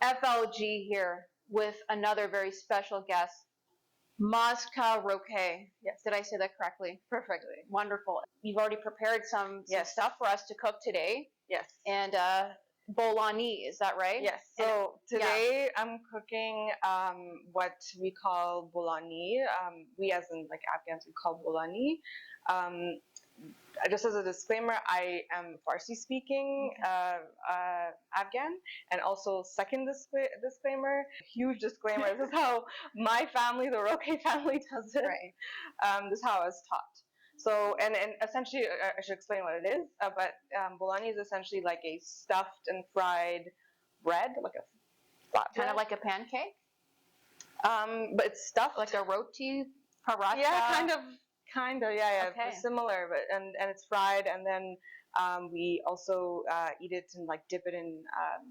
FLG here with another very special guest, Moska Rokay. Yes. Did I say that correctly? Perfectly. Wonderful. You've already prepared some stuff for us to cook today. Yes. And Bolani, is that right? Yes. So today I'm cooking what we call Bolani. We as in like Afghans, we call Bolani. Just as a disclaimer, I am Farsi speaking Afghan, and also second disclaimer, huge disclaimer, this is how my family, the Rokay family, does it. Right. This is how I was taught. So, and essentially, I should explain what it is, but Bolani is essentially like a stuffed and fried bread, like a flat bread. Kind of like a pancake? But it's stuffed. Like a roti, paratha? Yeah, kind of, yeah. Okay. Similar, but and it's fried, and then we also eat it and like dip it in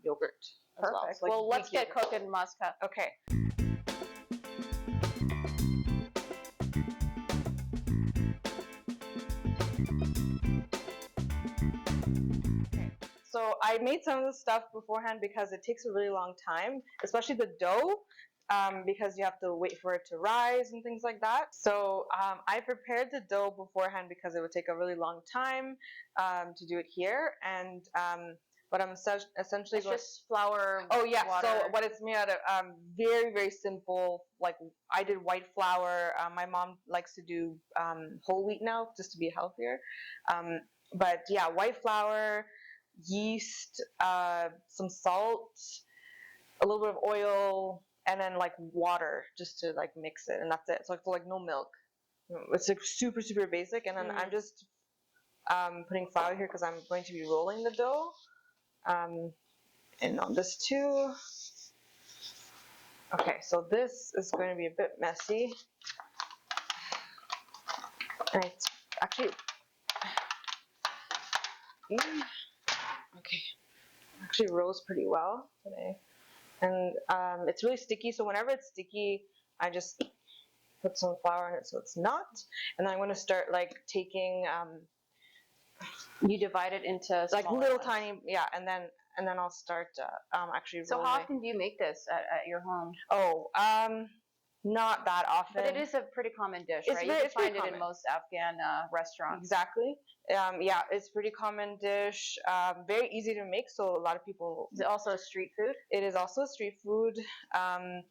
yogurt. Perfect. Well, well, let's get cooking, Moska. Okay. So I made some of the stuff beforehand because it takes a really long time, especially the dough. Because you have to wait for it to rise and things like that. So I prepared the dough beforehand because it would take a really long time to do it here. And what I'm essentially it's just flour. Oh yeah. Water. So what it's made out of, very simple. Like I did white flour. My mom likes to do whole wheat now just to be healthier. But yeah, white flour, yeast, some salt, a little bit of oil, and then like water just to like mix it, and that's it. So it's like no milk. It's like super basic. And then I'm just putting flour here because I'm going to be rolling the dough. And on this too. Okay, so this is going to be a bit messy. And it's actually okay. Actually rose pretty well today. And it's really sticky, so whenever it's sticky, I just put some flour in it so it's not. And then I'm going to start like taking. You divide it into like little tiny, yeah, and then I'll start actually. So how often do you make this at your home? Oh, not that often. But it is a pretty common dish, right? You can find it in most Afghan restaurants. Exactly. Yeah, it's a pretty common dish. Very easy to make, so a lot of people. Is it also a street food? It is also a street food, and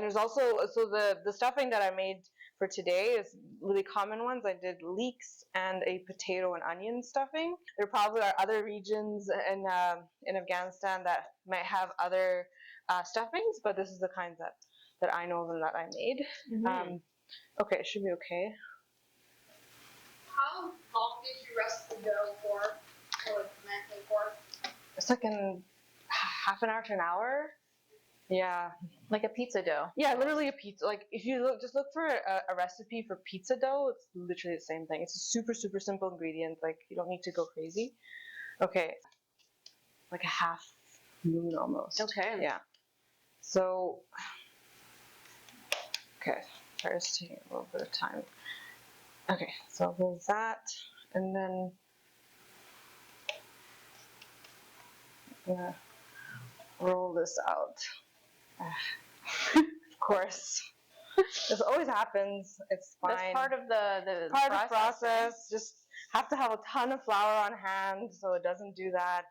there's also the stuffing that I made for today is really common ones. I did leeks and a potato and onion stuffing. There probably are other regions in Afghanistan that might have other stuffings, but this is the kinds that I know of and that I made. Okay, it should be okay. How long did you rest the dough for, or ferment it for? It's like in half an hour to an hour. Yeah. Like a pizza dough. Yeah, literally a pizza. Like if you look for a recipe for pizza dough, it's literally the same thing. It's a super simple ingredient. Like you don't need to go crazy. Okay. Like a half moon almost. Okay. Yeah. So. Okay. Sorry, it's taking a little bit of time. Okay, so there's that, and then I'm gonna roll this out. Of course, this always happens. It's fine. That's part of the process. Just have to have a ton of flour on hand so it doesn't do that.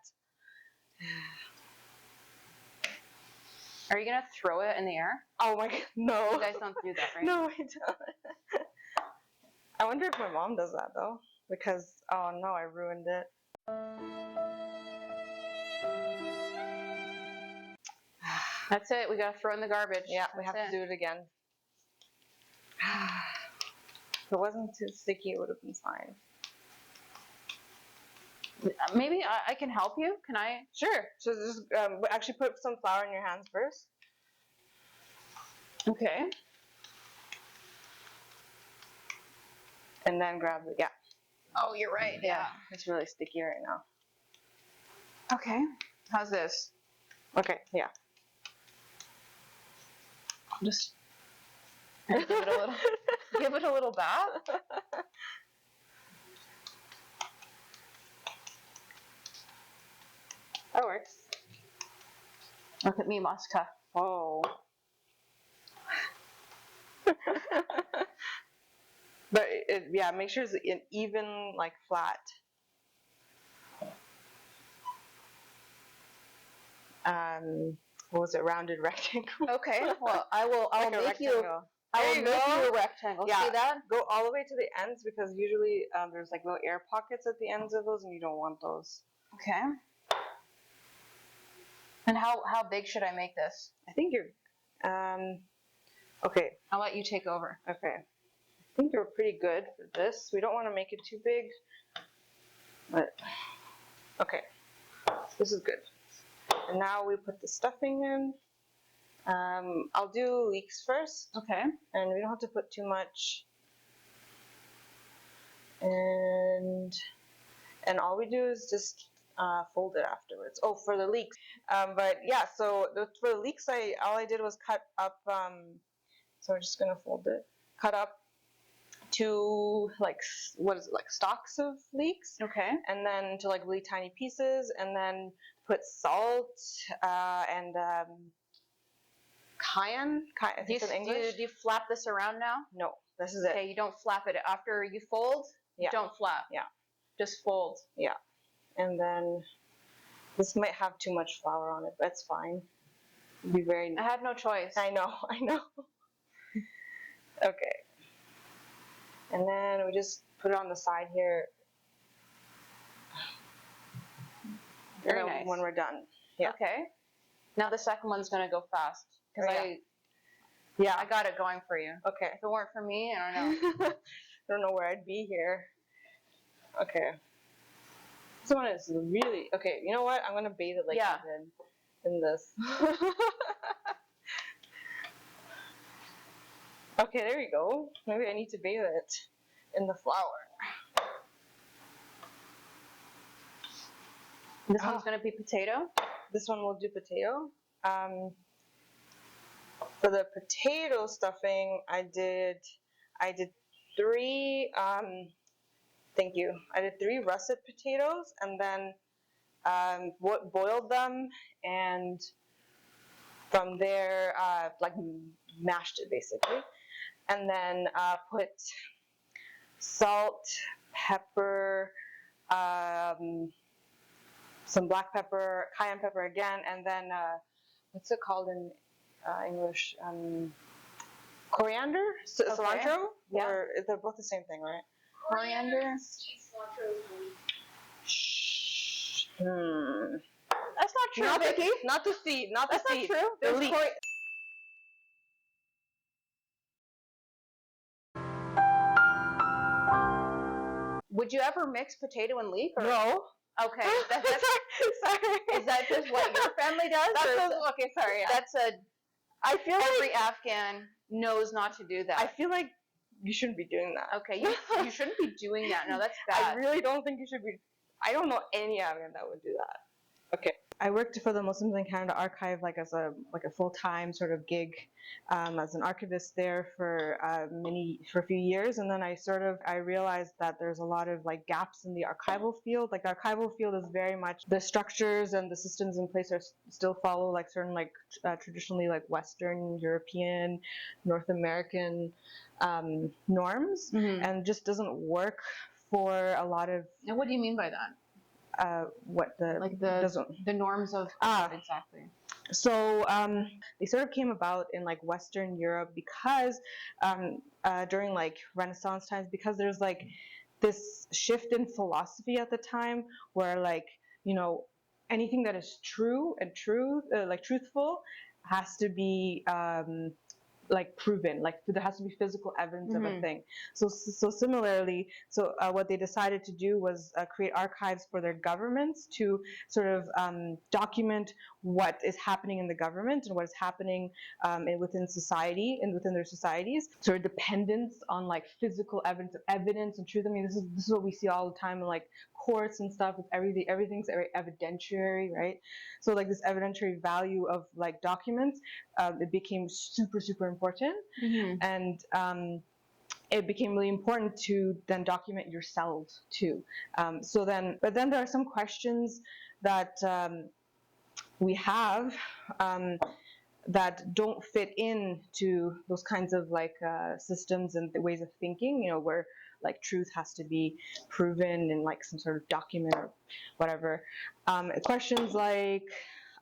Are you gonna throw it in the air? Oh my god, no! You guys don't do that, right? No, we don't. I wonder if my mom does that though, because oh no, I ruined it. That's it. We gotta throw in the garbage. Yeah, we have to do it again. If it wasn't too sticky, it would have been fine. Maybe I can help you. Can I? Sure. So just actually put some flour in your hands first. Okay. And then grab the, yeah. Oh, you're right. Yeah. It's really sticky right now. Okay. How's this? Okay, yeah. Just give it a little bath. That works. Look at me, Moska. Oh. But yeah, make sure it's an even, like, flat. What was it? Rounded rectangle. Okay. Well, I will Like a make you. rectangle. I There will you make go. you a rectangle. Yeah. See that? Go all the way to the ends, because usually there's like little air pockets at the ends of those, and you don't want those. Okay. And how big should I make this? I think you're. Okay. I'll let you take over. Okay. I think you're pretty good for this. We don't want to make it too big. But okay. This is good. And now we put the stuffing in. I'll do leeks first. Okay. And we don't have to put too much. And all we do is just fold it afterwards. Oh, for the leeks. But yeah, so for the leeks, all I did was cut up. So we're just gonna fold it. Cut up 2 like stalks of leeks. Okay. And then to like really tiny pieces, and then put salt and cayenne. Do you flap this around now? No, this is it. Okay, you don't flap it after you fold. Yeah. Don't flap. Yeah. Just fold. Yeah. And then this might have too much flour on it, but it's fine. It'll be very. I had no choice. I know. Okay. And then we just put it on the side here. Very nice. When we're done. Yeah. Okay. Now the second one's gonna go fast because I got it going for you. Okay. If it weren't for me, I don't know. I don't know where I'd be here. Okay. This one is really okay. You know what? I'm gonna bathe it like in this. Okay, there you go. Maybe I need to bathe it in the flour. This one's gonna be potato. This one will do potato. For the potato stuffing, I did 3. Thank you. I did 3 russet potatoes, and then boiled them, and from there like mashed it basically, and then put salt, pepper, some black pepper, cayenne pepper again, and then what's it called in English? Coriander, cilantro. Yeah. Or they're both the same thing, right? Coriander. Shh. That's not true, Not Vicky. not the seed. Not the That's seed. not true. The leaf. Would you ever mix potato and leek? Or? No. Okay. Sorry. Is that just what your family does? Okay, sorry. That's I feel every Afghan knows not to do that. I feel like you shouldn't be doing that. Okay, you shouldn't be doing that. No, that's bad. I really don't think you should be. I don't know any Afghan that would do that. Okay. I worked for the Muslims in Canada Archive like as a full-time sort of gig as an archivist there for a few years, and then I realized that there's a lot of like gaps in the archival field. Like the archival field is very much the structures and the systems in place are still follow like certain like traditionally like Western European, North American norms, and just doesn't work for a lot of. And what do you mean by that? The norms of exactly. So they sort of came about in like Western Europe because during like Renaissance times, because there's like this shift in philosophy at the time where like, you know, anything that is true and like truthful has to be like proven, like there has to be physical evidence of a thing. So similarly, what they decided to do was create archives for their governments to sort of document what is happening in the government and what is happening within society and within their societies. Sort of dependence on like physical evidence and truth. I mean, this is what we see all the time in like courts and stuff. With everything's very evidentiary, right? So like this evidentiary value of like documents, it became super important, and it became really important to then document yourselves too. But then there are some questions that we have that don't fit into those kinds of like systems and the ways of thinking, where like truth has to be proven in like some sort of document or whatever. Questions like,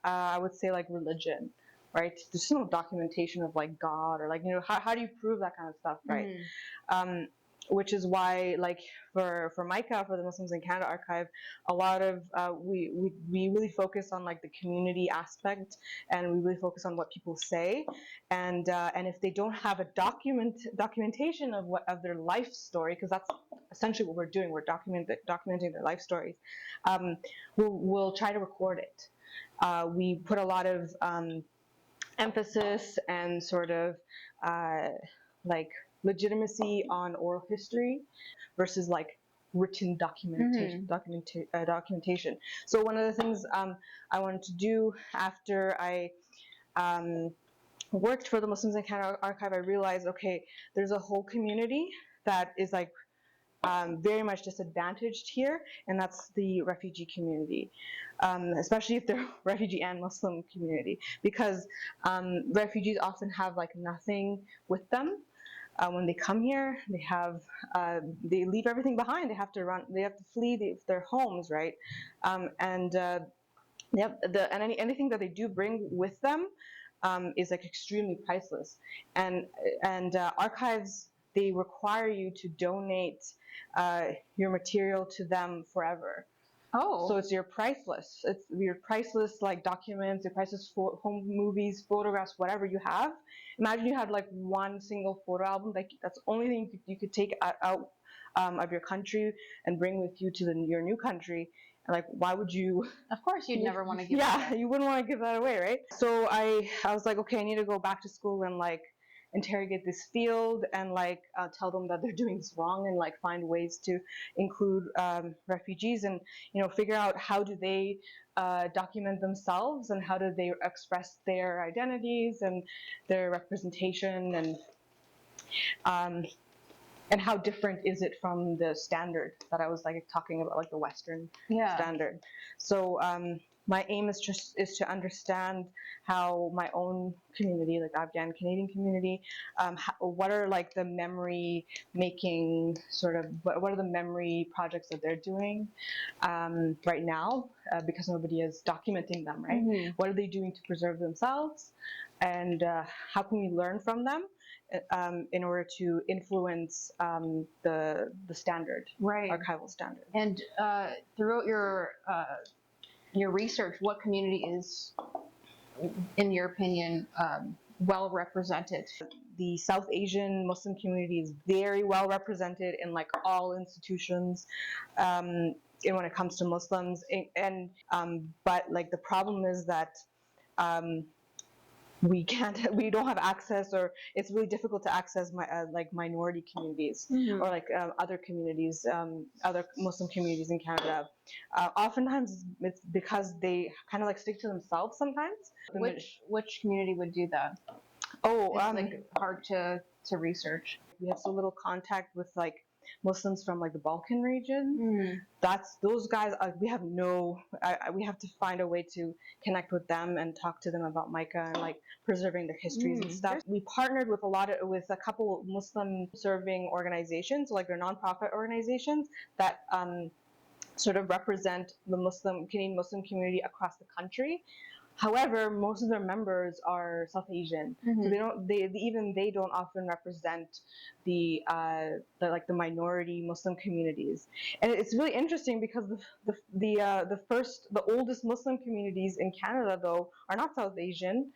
I would say like religion, right? There's no documentation of like God, or like, how do you prove that kind of stuff, right? Which is why, like for MICA, for the Muslims in Canada Archive, a lot of we really focus on like the community aspect, and we really focus on what people say, and if they don't have a documentation of their life story, because that's essentially what we're doing, we're documenting their life stories. We'll try to record it. We put a lot of emphasis and sort of like legitimacy on oral history versus like written documentation. So one of the things I wanted to do after I worked for the Muslims in Canada Archive, I realized, okay, there's a whole community that is like very much disadvantaged here, and that's the refugee community, especially if they're refugee and Muslim community, because refugees often have like nothing with them. When they come here, they leave everything behind. They have to flee their homes, right? And anything that they do bring with them is like extremely priceless. And archives, they require you to donate your material to them forever. Oh. So it's your priceless. It's your priceless like documents, your priceless home movies, photographs, whatever you have. Imagine you had like one single photo album. Like that's the only thing you could take out of your country and bring with you to your new country. And like, why would you? Of course, you'd never want to give. Yeah, you wouldn't want to give that away, right? So I was like, okay, I need to go back to school and like interrogate this field and like tell them that they're doing this wrong, and like find ways to include refugees, and figure out how do they document themselves, and how do they express their identities and their representation, and how different is it from the standard that I was like talking about, like the Western standard. So my aim is to understand how my own community, like the Afghan Canadian community, what are like the memory making what are the memory projects that they're doing right now, because nobody is documenting them, right? Mm-hmm. What are they doing to preserve themselves, and how can we learn from them in order to influence the standard, right, archival standard. And throughout your research, what community is, in your opinion, well represented? The South Asian Muslim community is very well represented in like all institutions, and when it comes to Muslims, but like the problem is that we don't have access, or it's really difficult to access like minority communities, mm-hmm. or like other communities, other Muslim communities in Canada. Oftentimes it's because they kind of like stick to themselves sometimes. Which community would do that? Oh, it's like hard to research. We have so little contact with like Muslims from like the Balkan region. Those guys, we have we have to find a way to connect with them and talk to them about MICA and like preserving their histories and stuff. We partnered with a couple Muslim serving organizations, like they're nonprofit organizations that sort of represent the Canadian Muslim community across the country. However, most of their members are South Asian, so they don't often represent the minority Muslim communities. And it's really interesting because the oldest Muslim communities in Canada, though, are not South Asian.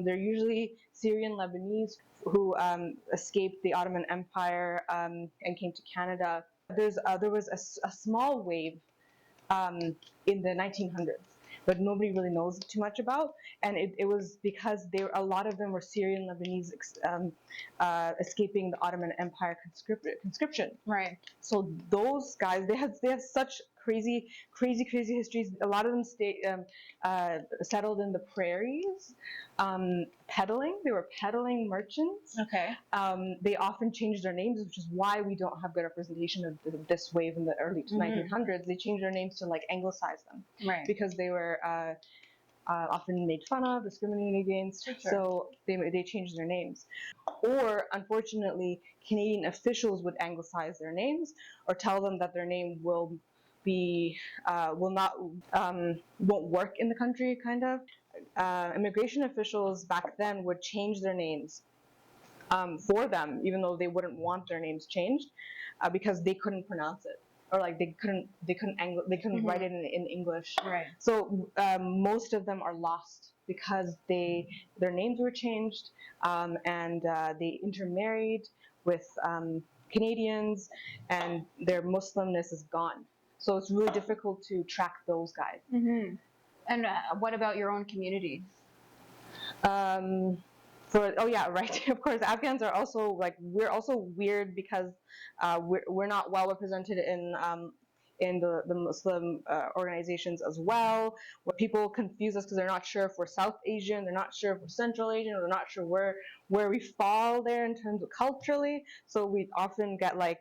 They're usually Syrian Lebanese who escaped the Ottoman Empire and came to Canada. There was a small wave in the 1900s. But nobody really knows too much about, and it was because a lot of them were Syrian Lebanese escaping the Ottoman Empire conscription. Right. So those guys, they have such crazy histories. A lot of them settled in the prairies, peddling. They were peddling merchants. Okay. They often changed their names, which is why we don't have good representation of this wave in the early 1900s. They changed their names to like anglicize them, right? Because they were often made fun of, discriminated against. For sure. So they changed their names. Or unfortunately, Canadian officials would anglicize their names or tell them that their name will be will not won't work in the country. Kind of immigration officials back then would change their names for them, even though they wouldn't want their names changed because they couldn't pronounce it, or like they couldn't write it in English. Right. So most of them are lost because their names were changed and they intermarried with Canadians, and their Muslimness is gone. So it's really difficult to track those guys. Mm-hmm. And what about your own community? Oh yeah, right. Of course, Afghans are also like, we're also weird because we're not well represented in the Muslim organizations as well. Where people confuse us because they're not sure if we're South Asian, they're not sure if we're Central Asian, or they're not sure where we fall there in terms of culturally. So we often get like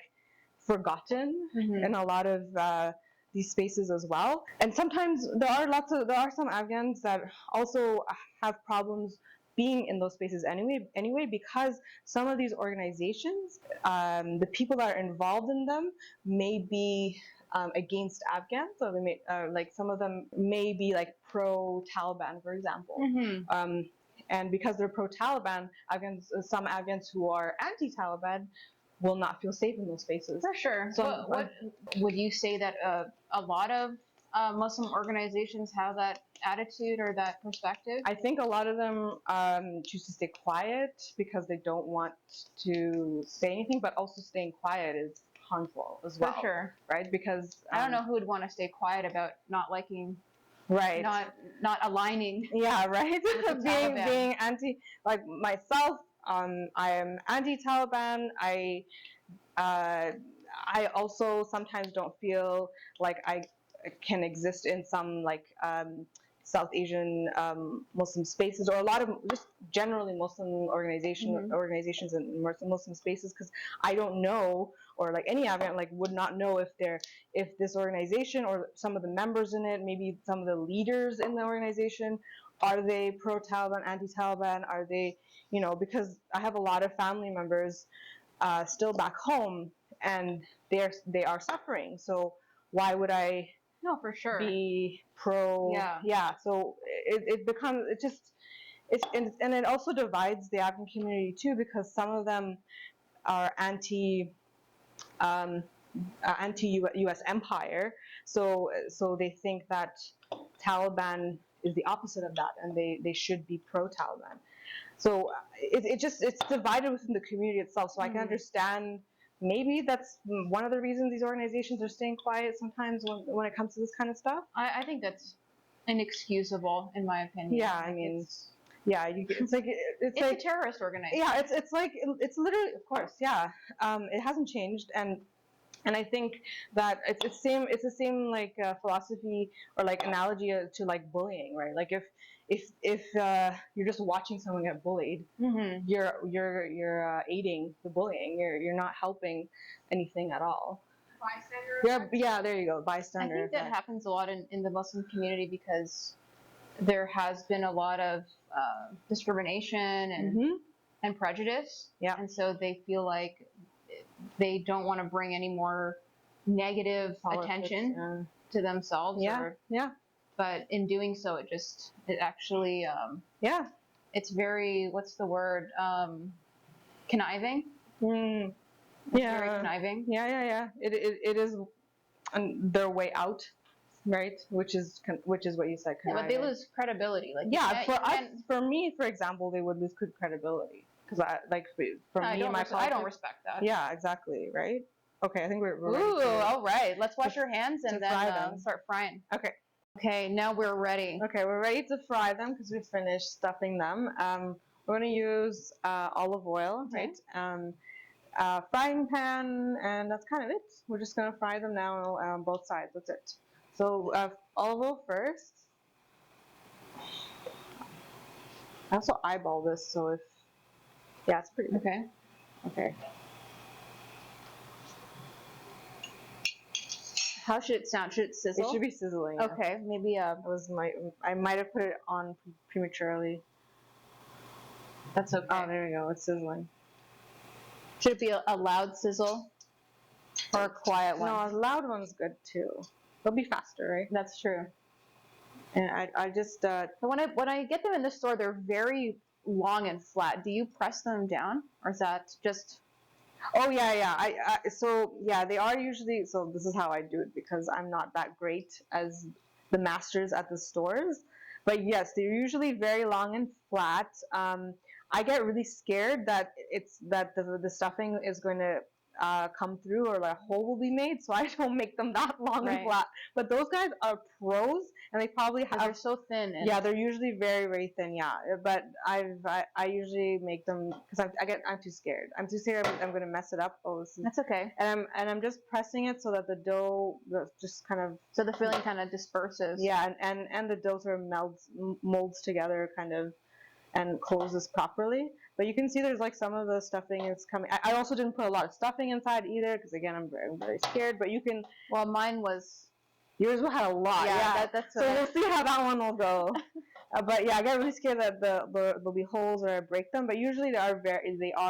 forgotten in a lot of these spaces as well. And sometimes there are some Afghans that also have problems being in those spaces anyway, because some of these organizations, the people that are involved in them may be against Afghans, so they may like some of them may be like pro-Taliban, for example. And because they're pro-Taliban, some Afghans who are anti-Taliban will not feel safe in those spaces. For sure. So what would you say that a lot of Muslim organizations have that attitude or that perspective? I think a lot of them choose to stay quiet because they don't want to say anything, but also staying quiet is harmful as well. For sure. Right? Because I don't know who would want to stay quiet about not liking, right, not aligning. Yeah, right. being anti, like myself, I am anti-Taliban. I also sometimes don't feel like I can exist in some like South Asian Muslim spaces, or a lot of just generally Muslim organizations and Muslim spaces, because I don't know, or like any Afghan like would not know if this organization or some of the members in it, maybe some of the leaders in the organization, are they pro-Taliban, anti-Taliban, are they, because I have a lot of family members still back home, and they are suffering. So why would I No, for sure. be pro? Yeah. So it becomes and it also divides the Afghan community too, because some of them are anti U.S. empire. So they think that Taliban is the opposite of that, and they should be pro-Taliban. So it's divided within the community itself. So I can understand, maybe that's one of the reasons these organizations are staying quiet sometimes when it comes to this kind of stuff. I think that's inexcusable, in my opinion. Yeah, I mean, yeah, it's like a terrorist organization. Yeah, it's literally, of course, yeah. It hasn't changed, and I think that it's the same like philosophy or like analogy to like bullying, right? Like if you're just watching someone get bullied, you're aiding the bullying. You're not helping anything at all. Bystander. Yeah, there you go, bystander. I think that happens a lot in the Muslim community because there has been a lot of discrimination and prejudice. Yeah. And so they feel like they don't want to bring any more negative attention to themselves. Yeah. But in doing so, it actually, it's very, what's the word? Conniving. Yeah. Very conniving. Yeah. It is their way out, right? Which is what you said. Conniving. Yeah, but they lose credibility. Like for me, for example, they would lose credibility because I don't respect that. Yeah, exactly, right? Okay, I think we're ready. Ooh, all right. Let's wash our hands and then start frying. Okay. Okay, now we're ready. Okay, we're ready to fry them because we finished stuffing them. We're going to use olive oil, right? Frying pan, and that's kind of it. We're just going to fry them now on both sides. That's it. So olive oil first. I also eyeball this, so it's pretty good. Okay. How should it sound? Should it sizzle? It should be sizzling. Yeah. Okay, maybe I might have put it on prematurely. that's okay. Oh, there we go. It's sizzling. Should it be a loud sizzle or a quiet one? No, a loud one's good too. It'll be faster, right? That's true. And I just But when I get them in the store, they're very long and flat. Do you press them down, or is that just? oh yeah. So yeah, they are usually. So this is how I do it because I'm not that great as the masters at the stores. But yes, they're usually very long and flat. I get really scared that the stuffing is going to come through or a hole will be made, so I don't make them that long and Right. flat. But those guys are pros, and they probably 'Cause have. they're so thin. And Yeah, they're usually very, very thin. Yeah, but I usually make them because I'm too scared. I'm too scared I'm going to mess it up. Oh, this is, that's okay. and I'm just pressing it so that the dough just kind of So the filling kind of disperses. yeah, and the dough sort of molds together kind of and closes properly. But you can see there's like some of the stuffing is coming. I also didn't put a lot of stuffing inside either because again I'm very scared. But you can. Well, mine was. Yours had a lot. Yeah. That's. So we'll see how that one will go. But yeah, I get really scared that there'll be holes or I break them. But usually they are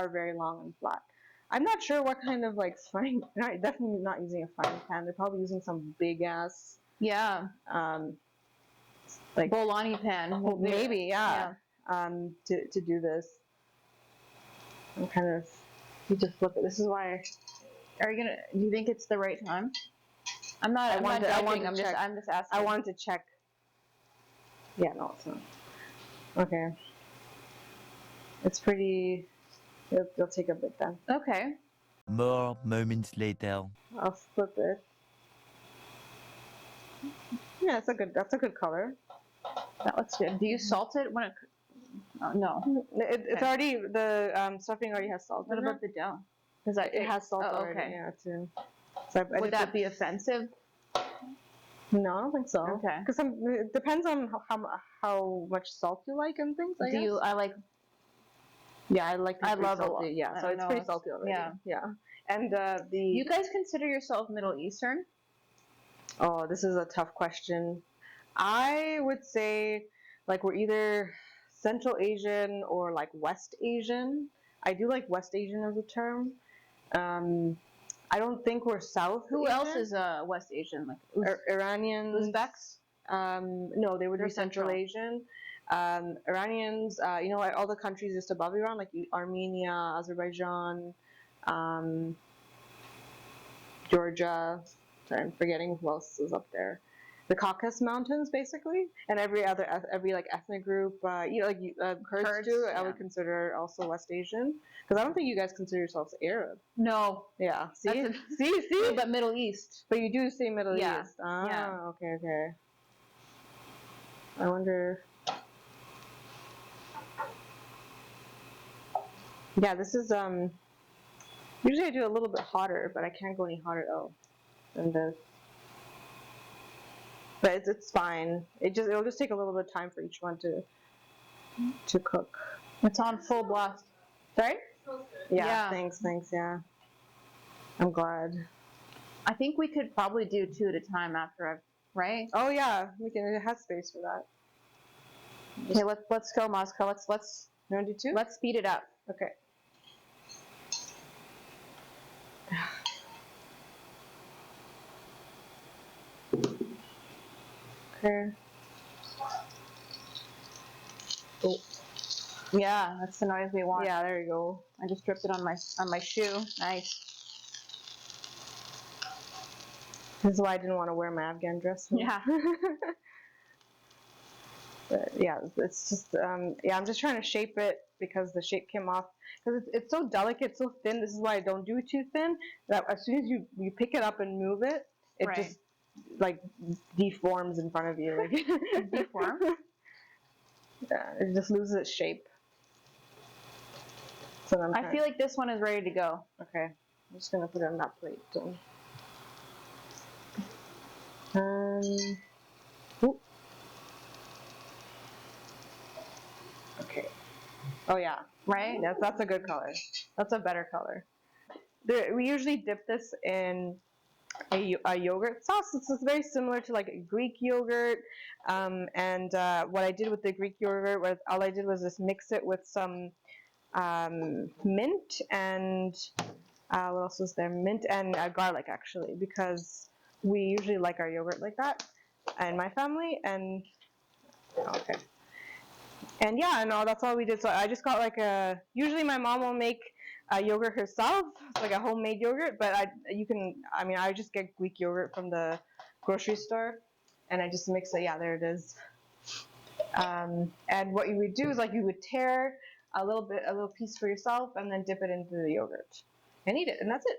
very long and flat. I'm not sure what kind of like frying. Definitely not using a frying pan. They're probably using some big ass. Yeah. Like Bolani pan. Maybe yeah. To do this. I'm kind of. You just flip it. This is why. Are you gonna? Do you think it's the right time? I'm not. I'm not judging. I'm just asking. I wanted to check. Yeah, no, it's not. Okay. It's pretty. It'll take a bit then. Okay. More moments later. I'll flip it. Yeah, that's a good color. That looks good. Do you salt it when it? Oh, no. It's already the stuffing already has salt. What in about the dough? Because it has salt already. Okay. Yeah, too. So Would that be offensive? No, I don't think so. Okay. Because it depends on how much salt you like and things. I guess. I like. Yeah, I like. I love salty. it. Yeah, so it's pretty salty already. Yeah. Yeah. And You guys consider yourself Middle Eastern? Oh, this is a tough question. I would say like we're either Central Asian or like West Asian. I do like West Asian as a term. I don't think we're South Who Asian. else is West Asian? Like Iranians. Uzbeks? No, they would They're be Central Asian. Iranians, all the countries just above Iran, like Armenia, Azerbaijan, Georgia. Sorry, I'm forgetting who else is up there. The Caucasus Mountains, basically, and every like ethnic group, Kurds too. Yeah. I would consider also West Asian, because I don't think you guys consider yourselves Arab. No. Yeah. See, That's see. But Middle East. But you do say Middle Yeah. East. Ah, Yeah. Okay. I wonder. Yeah, this is usually I do a little bit hotter, but I can't go any hotter than this. But it's fine. It'll just take a little bit of time for each one to cook. It's on full blast. Sorry? Yeah. Yeah. Thanks. Yeah. I'm glad. I think we could probably do 2 at a time after right? Oh yeah, we can. It has space for that. Okay, let's go, Moska. Let's You want to do 2? let's speed it up. Okay. Okay. Oh. Yeah, that's the noise we want. Yeah, there you go. I just dripped it on my shoe. Nice. This is why I didn't want to wear my Afghan dress. Yeah. But yeah, it's just I'm just trying to shape it because the shape came off because it's so delicate, so thin. This is why I don't do it too thin. That as soon as you pick it up and move it, it Right. just like deforms in front of you. Like Deform? Yeah, it just loses its shape. So then I feel like this one is ready to go. okay. I'm just gonna put it on that plate. So. Oop. Okay. Oh yeah, Right? that's a good color. That's a better color. We usually dip this in a yogurt sauce. It's very similar to like a Greek yogurt. And what I did with the Greek yogurt was all I did was just mix it with some mint and what else was there? Mint and garlic, actually, because we usually like our yogurt like that in my family. And okay. And yeah, and that's all we did. So I just got like usually my mom will make yogurt herself. It's like a homemade yogurt, but I just get Greek yogurt from the grocery store, and I just mix it. Yeah, there it is. And what you would do is like you would tear a little piece for yourself, and then dip it into the yogurt and eat it, and that's it.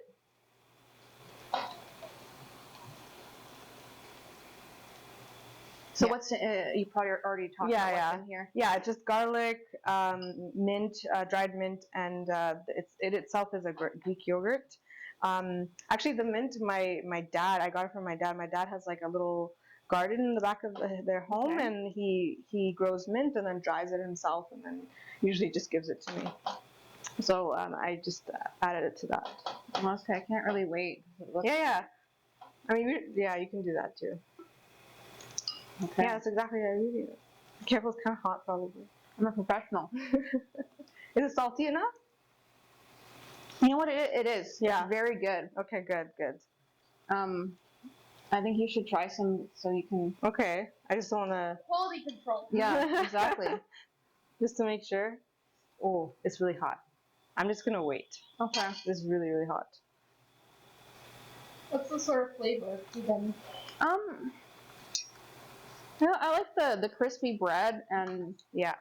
So Yeah. what's you probably already talked about what's in here. Yeah, it's just garlic, mint, dried mint, and it itself is a Greek yogurt. Actually, the mint, my dad, I got it from my dad. My dad has like a little garden in the back of their home, Okay. and he grows mint and then dries it himself, and then usually just gives it to me. So I just added it to that. Okay, I can't really wait. Yeah. I mean, you can do that too. Okay. Yeah, that's exactly how you do it. Be careful, it's kind of hot, probably. I'm a professional. Is it salty enough? You know what it is? Yeah. It's very good. Okay, good. I think you should try some so you can. Okay, I just don't want to. Quality control. Yeah, exactly. Just to make sure. Oh, it's really hot. I'm just gonna wait. Okay. It's really, really hot. What's the sort of flavor then? You know, I like the crispy bread, and Yeah.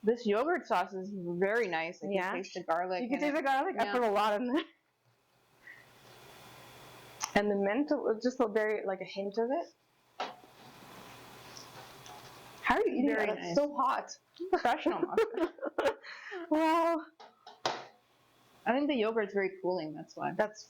this yogurt sauce is very nice. Like Yeah. You taste the garlic. You can in taste it. the garlic. I Yeah. put a lot in there. And the mint, just a very like a hint of it. How are you eating Very that? nice. It's so hot. Professional. Wow. I think the yogurt's very cooling. That's why. That's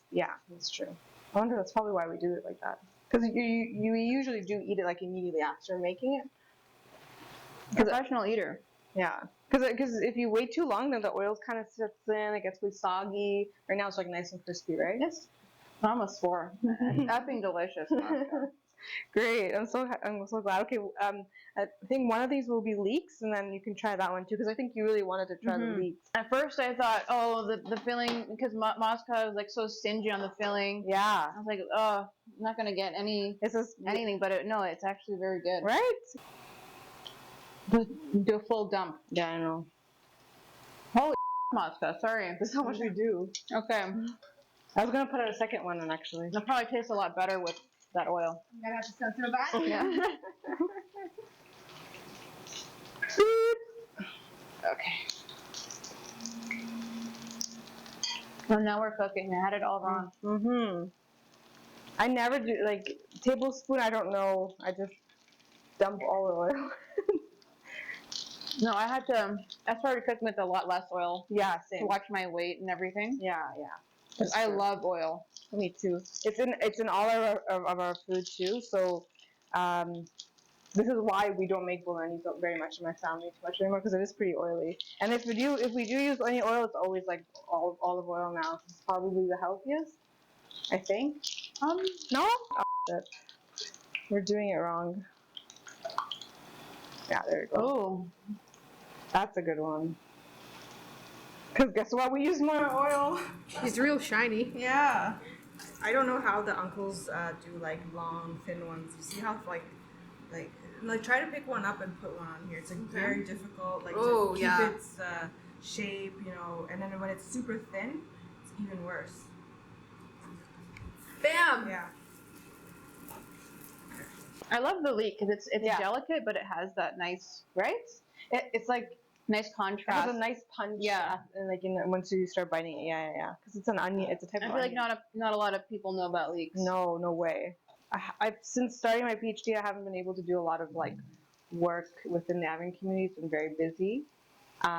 true. I wonder that's probably why we do it like that. Because you usually do eat it like immediately after making it. Professional eater. Yeah. Because if you wait too long, then the oils kind of sits in. It gets really soggy. Right now it's like nice and crispy, right? Yes. I'm almost 4. Effing delicious. Great. I'm so glad. Okay. I think one of these will be leeks, and then you can try that one too. Because I think you really wanted to try the leeks. At first, I thought, oh, the filling, because Moska was like so stingy on the filling. Yeah. I was like, oh, I'm not gonna get anything, but it's actually very good. Right? Do a full dump. Yeah, I know. Holy Moska, sorry. This is how much we do. Okay. I was gonna put out a second one, and actually. It'll probably taste a lot better with that oil. I'm gonna have to censor that. Yeah. Okay. Well, now we're cooking. I had it all wrong. Mm-hmm. I never do, like, tablespoon, I don't know. I just dump all the oil. No, I started cooking with a lot less oil Yeah, to same. watch my weight and everything. Yeah. Because I love oil. Me too. It's in all of our food too. So, this is why we don't make bolognese very much in my family too much anymore, because it is pretty oily. And if we do use any oil, it's always like olive oil now. It's probably the healthiest, I think. No. Oh, shit. We're doing it wrong. Yeah, there you go. Oh. That's a good one. Because guess what? We use more oil. She's real shiny. Yeah. I don't know how the uncles do like long, thin ones. You see how like try to pick one up and put one on here. It's like very difficult. Like Oh, to keep yeah. its shape, you know. And then when it's super thin, it's even worse. Bam! Yeah. I love the leek because it's Yeah. delicate, but it has that nice, right? It's like Nice it contrast. has a nice punch. Yeah. And like once you start biting it, yeah. Because it's an onion. It's a type I of feel like onion. not a lot of people know about leeks. No way. I've since starting my PhD, I haven't been able to do a lot of like work within the Afghan community. It's been very busy, but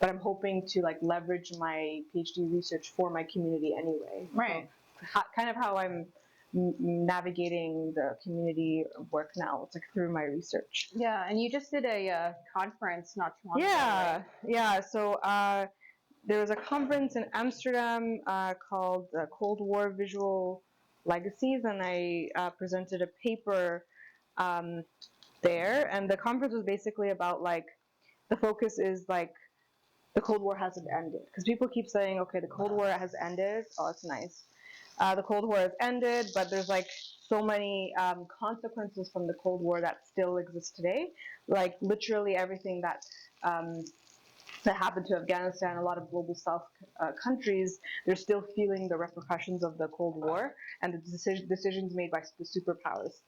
I'm hoping to like leverage my PhD research for my community anyway. Right. So, kind of how I'm navigating the community work now. It's like through my research. Yeah, and you just did a conference not too long ago. Yeah, right? yeah. So there was a conference in Amsterdam called the Cold War Visual legacies, and I presented a paper there, and the conference was basically about like the focus is like the Cold War hasn't ended, because people keep saying, okay, the Cold War has ended. Oh, it's nice. The Cold War has ended, but there's like so many consequences from the Cold War that still exist today. Like literally everything that happened to Afghanistan, a lot of global South countries, they're still feeling the repercussions of the Cold War and the decisions made by the superpowers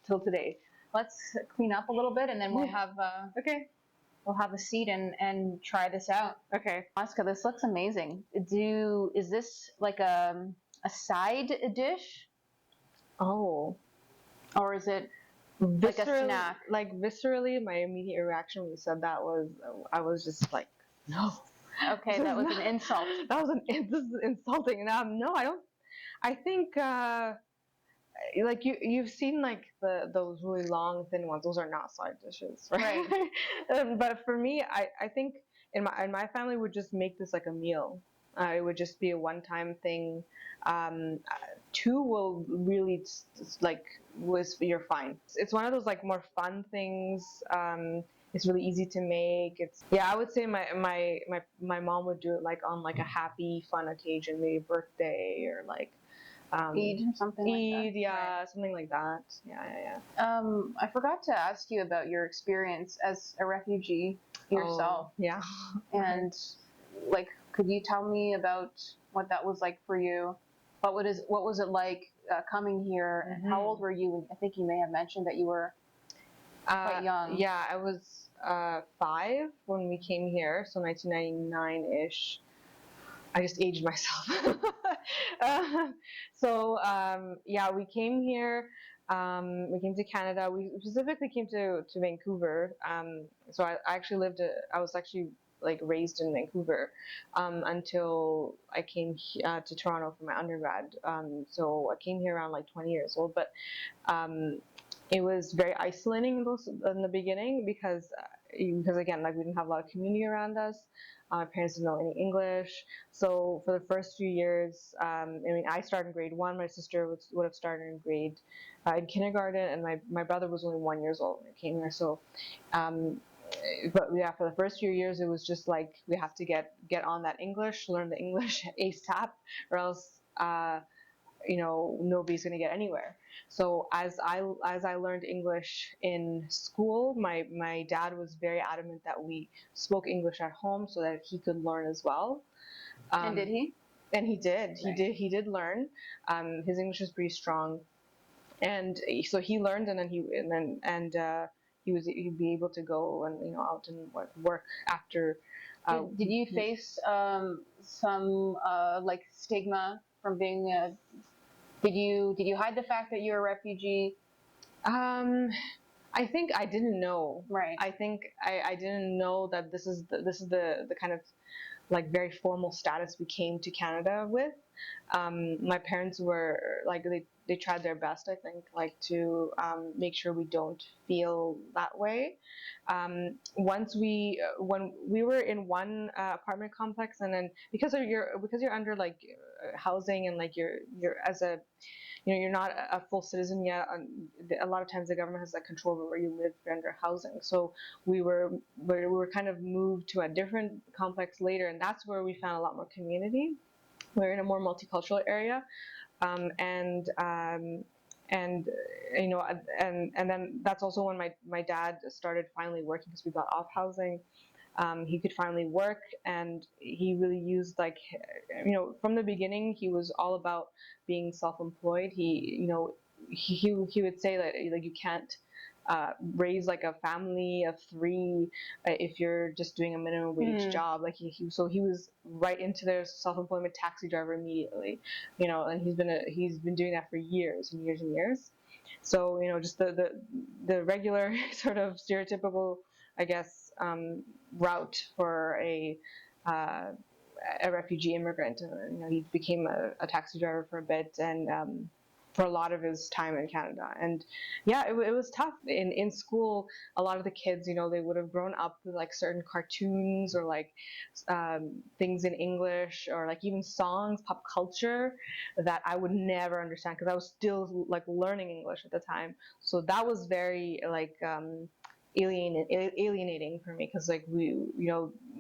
till today. Let's clean up a little bit, and then we'll have Okay. we'll have a seat and try this out. Okay. Moska, this looks amazing. Is this like a side dish, Oh. or is it like a snack? Like viscerally, my immediate reaction when you said that was, I was just like, no. Okay, that was an insult. This is insulting. No, I don't. I think like you've seen like those really long thin ones. Those are not side dishes, right? But for me, I think in my family would just make this like a meal. It would just be a one-time thing. Two will really like you're fine. It's one of those like more fun things. It's really easy to make. I would say my mom would do it like on like a happy, fun occasion, maybe birthday or like Eid or something like that. Yeah, right. Something like that. Yeah. I forgot to ask you about your experience as a refugee yourself. Oh, yeah. And like, could you tell me about what that was like for you? What was it like coming here? Mm-hmm. And how old were you? I think you may have mentioned that you were quite young. Yeah, I was 5 when we came here, so 1999-ish. I just aged myself. We came here. We came to Canada. We specifically came to Vancouver. So I actually lived. I was actually like raised in Vancouver until I came to Toronto for my undergrad. So I came here around like 20 years old. But it was very isolating in the beginning because again, like we didn't have a lot of community around us. My parents didn't know any English, so for the first few years, I started in grade 1. My sister would have started in kindergarten, and my brother was only 1 year old when I came here. So, but yeah, for the first few years, it was just like we have to get on that English, learn the English ASAP, or else nobody's going to get anywhere. So as I learned English in school, my dad was very adamant that we spoke English at home so that he could learn as well. And did he? And he did. Right. He did learn. His English is pretty strong, and so he learned, and then he'd be able to go and out and work after. Did you face some like stigma from being a? Did you hide the fact that you're a refugee? I think I didn't know. Right. I think I didn't know that this is the kind of like very formal status we came to Canada with. My parents were like they tried their best, I think, like to make sure we don't feel that way. When we were in one apartment complex, and then because you're under like housing, and like you're as a you're not a full citizen yet. A lot of times the government has that control over where you live under housing. So we were kind of moved to a different complex later, and that's where we found a lot more community. We're in a more multicultural area, and then that's also when my dad started finally working, because we got off housing. He could finally work, and he really used from the beginning he was all about being self-employed. He would say that like you can't raise like a family of 3 if you're just doing a minimum wage job. Like he was right into their self-employment taxi driver immediately, and he's been doing that for years and years and years. So just the regular sort of stereotypical, I guess, route for a refugee immigrant. He became a taxi driver for a bit, and for a lot of his time in Canada. And yeah, it was tough. In school, a lot of the kids, they would have grown up with like certain cartoons or like things in English or like even songs, pop culture that I would never understand because I was still like learning English at the time. So that was very like alienating for me because like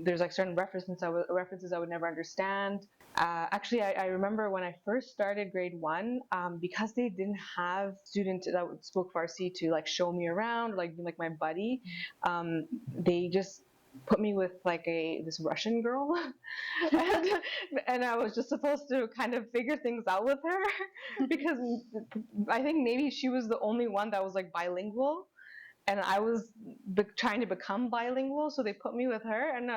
there's like certain references I would never understand. Actually, I remember when I first started grade 1, because they didn't have students that spoke Farsi to like show me around, like my buddy. They just put me with like this Russian girl, and I was just supposed to kind of figure things out with her because I think maybe she was the only one that was like bilingual. And I was trying to become bilingual, so they put me with her, and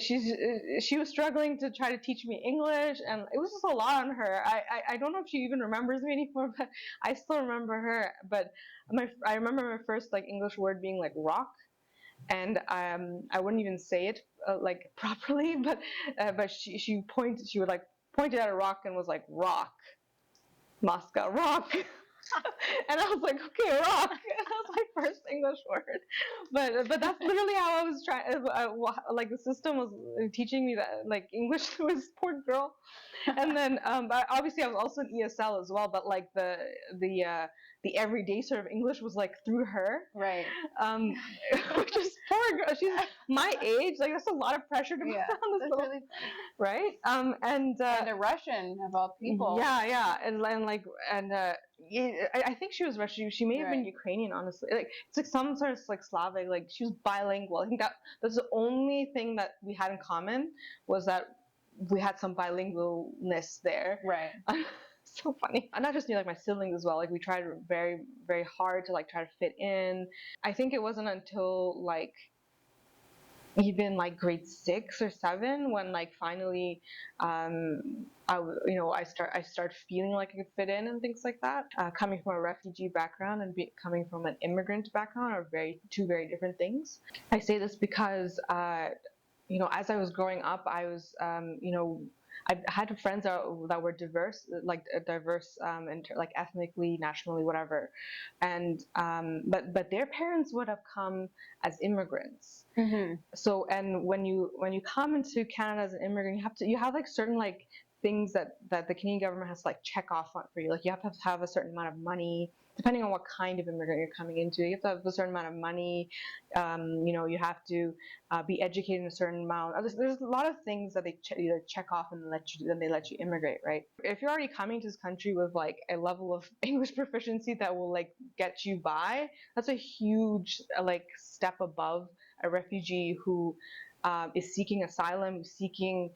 she was struggling to try to teach me English, and it was just a lot on her. I don't know if she even remembers me anymore, but I still remember her. But I remember my first like English word being like rock, and I wouldn't even say it like properly, but she would like pointed at a rock and was like rock, Moska, rock. And I was like, okay, rock. And that was my first English word. But that's literally how I was trying. Like the system was teaching me that like English to this poor girl. And then but obviously I was also in ESL as well. But like the everyday sort of English was like through her. Right. Which is poor girl. She's my age. Like that's a lot of pressure to put on this little, really right? And a Russian of all people. Yeah, and I think she was Russian. She may have been Ukrainian, honestly. Like it's like some sort of like Slavic. Like she was bilingual. I think that's the only thing that we had in common was that we had some bilingualness there. Right. So funny. And not just me, like my siblings as well. Like we tried very, very hard to like try to fit in. I think it wasn't until like even like grade 6 or 7 when like finally I started feeling like I could fit in and things like that. Coming from a refugee background and coming from an immigrant background are two very different things. I say this because as I was growing up, I was I had friends that were diverse, like like ethnically, nationally, whatever, and but their parents would have come as immigrants. Mm-hmm. So and when you come into Canada as an immigrant, you have like certain like things that the Canadian government has to like check off on for you. Like you have to have a certain amount of money. Depending on what kind of immigrant you're coming into, you have to have a certain amount of money. You have to be educated in a certain amount. There's a lot of things that they either check off and then they let you immigrate, right? If you're already coming to this country with like a level of English proficiency that will like get you by, that's a huge like step above a refugee who is seeking asylum, seeking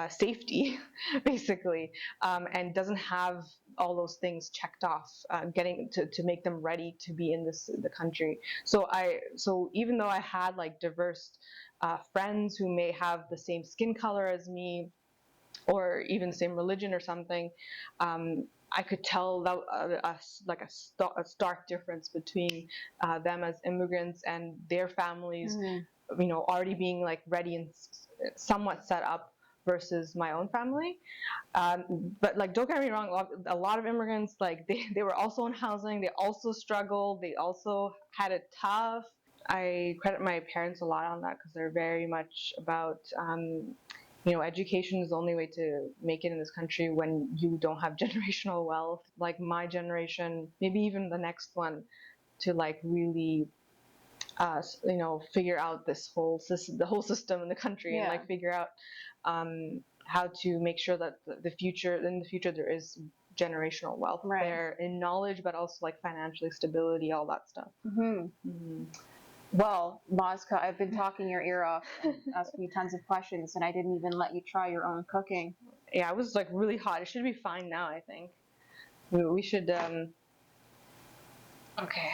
safety, basically, and doesn't have all those things checked off, getting to make them ready to be in the country. So even though I had like diverse friends who may have the same skin color as me, or even the same religion or something, I could tell that a stark difference between them as immigrants and their families, already being like ready and somewhat set up versus my own family. But like, don't get me wrong, a lot of immigrants, like they were also in housing, they also struggled, they also had it tough. I credit my parents a lot on that because they're very much about education is the only way to make it in this country when you don't have generational wealth. Like my generation, maybe even the next one, to like really figure out this whole system, the whole system in the country, and like figure out how to make sure that in the future there is generational wealth there in knowledge, but also like financially stability, all that stuff. Well, Moska, I've been talking your ear off and asking you tons of questions, and I didn't even let you try your own cooking. Yeah, it was like really hot. It should be fine now, I think. We should okay.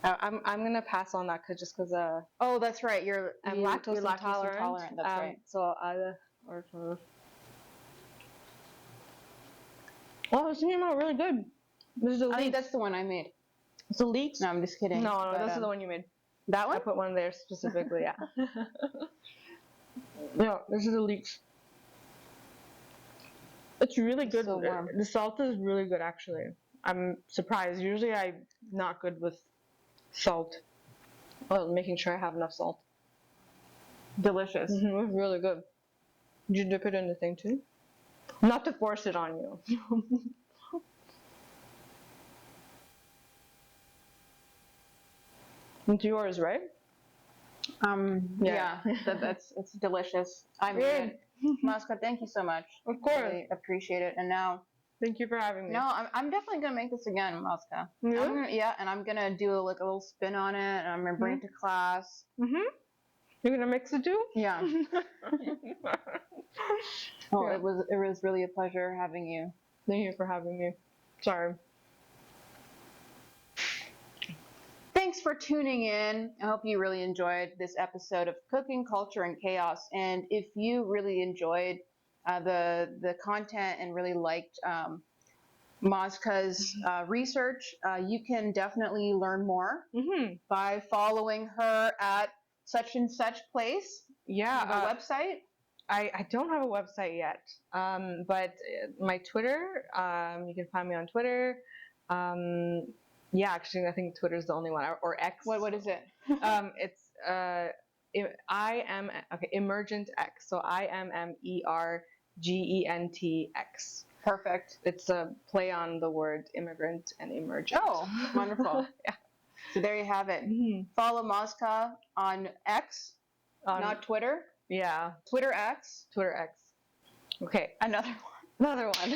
I'm gonna pass on that because oh, that's right, I'm lactose intolerant. That's right. So well, it's came out really good. This is the I think leeks. that's the one I made. It's the leeks. No, I'm just kidding. No, this is the one you made. That one? I put one there specifically. Yeah. Yeah, this is the leeks. It's really It's good. so warm. The salt is really good, actually. I'm surprised. Usually I'm not good with salt. Well, making sure I have enough salt. Delicious. It's really good. Did you dip it in the thing too? Not to force it on you. It's yours, right? Yeah, it's delicious. I mean Yeah. it. Moska, thank you so much. Of course. Really appreciate it. And now, Thank you for having me. no, I'm definitely gonna make this again, Moska. Yeah? And I'm gonna do like a little spin on it, and I'm gonna bring it to class. You're gonna mix it too? Yeah. Well, Yeah. it was really a pleasure having you. Thank you for having me. Sorry. Thanks for tuning in. I hope you really enjoyed this episode of Cooking, Culture, and Chaos. And if you really enjoyed the content and really liked Moska's research, you can definitely learn more by following her at such and such place. Yeah. You have a website? I don't have a website yet, but my Twitter, you can find me on Twitter. Yeah, actually, I think Twitter is the only one, or X. What is it? It's I am okay, Emergent X. So IMMERGENTX. Perfect. It's a play on the word immigrant and emergent. Oh, wonderful. Yeah. So there you have it. Follow Moska on X, not Twitter. Yeah, Twitter X. Twitter X. Okay, Another one. another one.